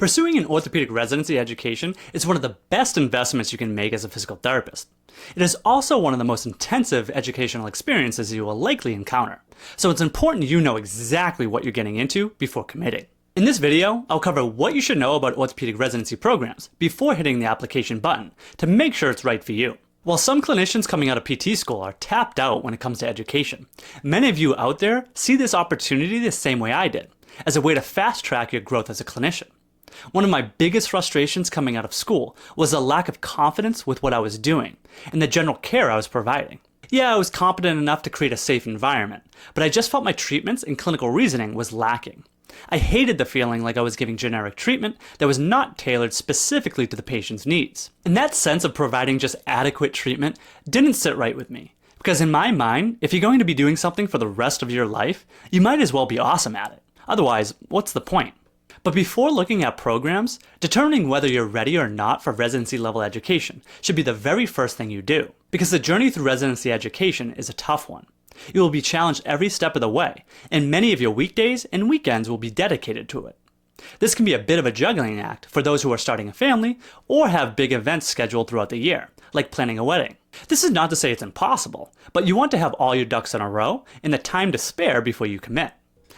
Pursuing an orthopedic residency education is one of the best investments you can make as a physical therapist. It is also one of the most intensive educational experiences you will likely encounter, so it's important you know exactly what you're getting into before committing. In this video, I'll cover what you should know about orthopedic residency programs before hitting the application button to make sure it's right for you. While some clinicians coming out of PT school are tapped out when it comes to education, many of you out there see this opportunity the same way I did, as a way to fast track your growth as a clinician. One of my biggest frustrations coming out of school was a lack of confidence with what I was doing and the general care I was providing. Yeah, I was competent enough to create a safe environment, but I just felt my treatments and clinical reasoning was lacking. I hated the feeling like I was giving generic treatment that was not tailored specifically to the patient's needs. And that sense of providing just adequate treatment didn't sit right with me, because in my mind, if you're going to be doing something for the rest of your life, you might as well be awesome at it. Otherwise, what's the point? But before looking at programs, determining whether you're ready or not for residency level education should be the very first thing you do, because the journey through residency education is a tough one. You will be challenged every step of the way, and many of your weekdays and weekends will be dedicated to it. This can be a bit of a juggling act for those who are starting a family or have big events scheduled throughout the year, like planning a wedding. This is not to say it's impossible, but you want to have all your ducks in a row and the time to spare before you commit.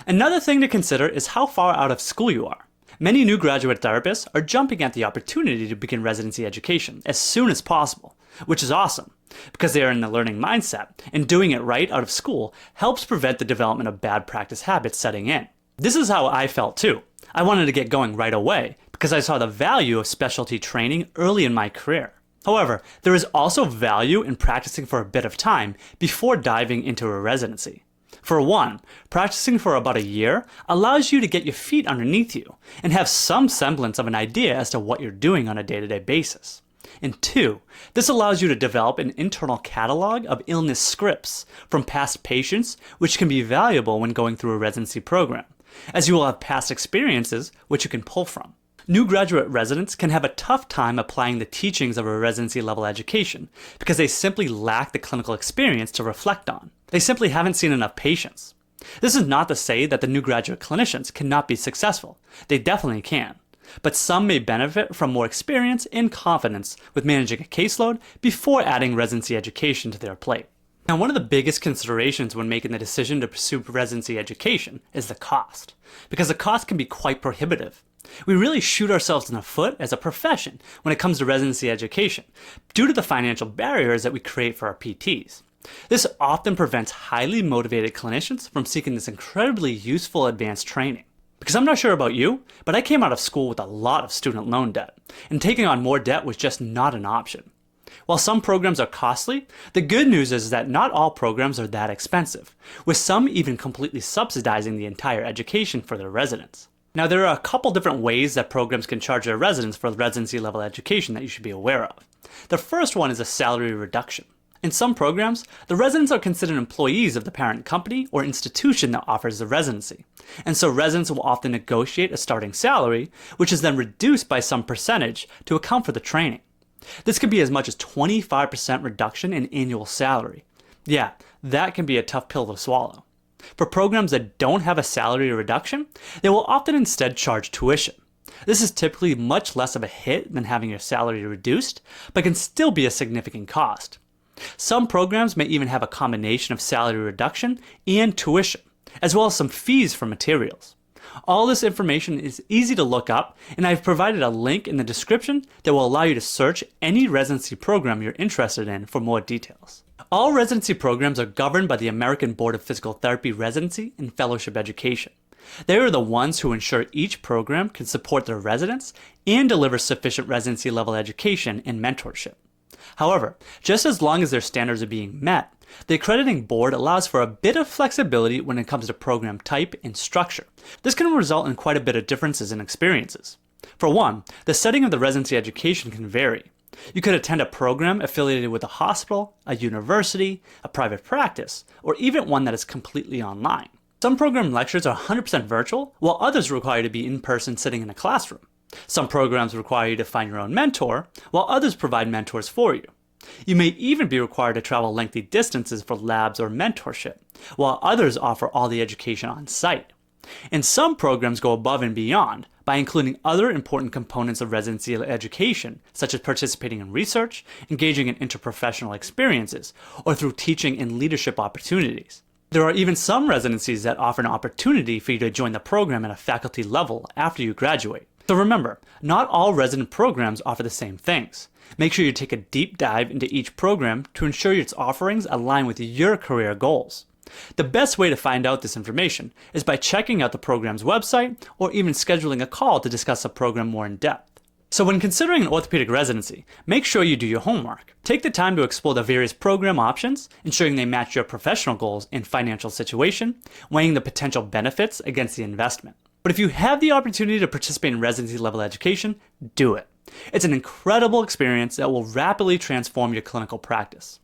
Another thing to consider is how far out of school you are. Many new graduate therapists are jumping at the opportunity to begin residency education as soon as possible, which is awesome, because they are in the learning mindset, and doing it right out of school helps prevent the development of bad practice habits setting in. This is how I felt too. I wanted to get going right away because I saw the value of specialty training early in my career. However, there is also value in practicing for a bit of time before diving into a residency. For one, practicing for about a year allows you to get your feet underneath you and have some semblance of an idea as to what you're doing on a day-to-day basis. And two, this allows you to develop an internal catalog of illness scripts from past patients, which can be valuable when going through a residency program, as you will have past experiences which you can pull from. New graduate residents can have a tough time applying the teachings of a residency level education because they simply lack the clinical experience to reflect on. They simply haven't seen enough patients. This is not to say that the new graduate clinicians cannot be successful. They definitely can. But some may benefit from more experience and confidence with managing a caseload before adding residency education to their plate. Now, one of the biggest considerations when making the decision to pursue residency education is the cost, because the cost can be quite prohibitive. We really shoot ourselves in the foot as a profession when it comes to residency education due to the financial barriers that we create for our PTs. This often prevents highly motivated clinicians from seeking this incredibly useful advanced training. Because I'm not sure about you, but I came out of school with a lot of student loan debt, and taking on more debt was just not an option. While some programs are costly, the good news is that not all programs are that expensive, with some even completely subsidizing the entire education for their residents. Now, there are a couple different ways that programs can charge their residents for residency level education that you should be aware of. The first one is a salary reduction. In some programs, the residents are considered employees of the parent company or institution that offers the residency, and so residents will often negotiate a starting salary, which is then reduced by some percentage to account for the training. This can be as much as 25% reduction in annual salary. Yeah, that can be a tough pill to swallow. For programs that don't have a salary reduction, they will often instead charge tuition. This is typically much less of a hit than having your salary reduced, but can still be a significant cost. Some programs may even have a combination of salary reduction and tuition, as well as some fees for materials. All this information is easy to look up, and I've provided a link in the description that will allow you to search any residency program you're interested in for more details. All residency programs are governed by the American Board of Physical Therapy Residency and Fellowship Education. They are the ones who ensure each program can support their residents and deliver sufficient residency level education and mentorship. However, just as long as their standards are being met, the accrediting board allows for a bit of flexibility when it comes to program type and structure. This can result in quite a bit of differences in experiences. For one, the setting of the residency education can vary. You could attend a program affiliated with a hospital, a university, a private practice, or even one that is completely online. Some program lectures are 100% virtual, while others require you to be in person sitting in a classroom. Some programs require you to find your own mentor, while others provide mentors for you. You may even be required to travel lengthy distances for labs or mentorship, while others offer all the education on site. And some programs go above and beyond by including other important components of residency education, such as participating in research, engaging in interprofessional experiences, or through teaching and leadership opportunities. There are even some residencies that offer an opportunity for you to join the program at a faculty level after you graduate. So remember, not all resident programs offer the same things. Make sure you take a deep dive into each program to ensure its offerings align with your career goals. The best way to find out this information is by checking out the program's website or even scheduling a call to discuss the program more in depth. So when considering an orthopedic residency, make sure you do your homework. Take the time to explore the various program options, ensuring they match your professional goals and financial situation, weighing the potential benefits against the investment. But if you have the opportunity to participate in residency level education, do it. It's an incredible experience that will rapidly transform your clinical practice.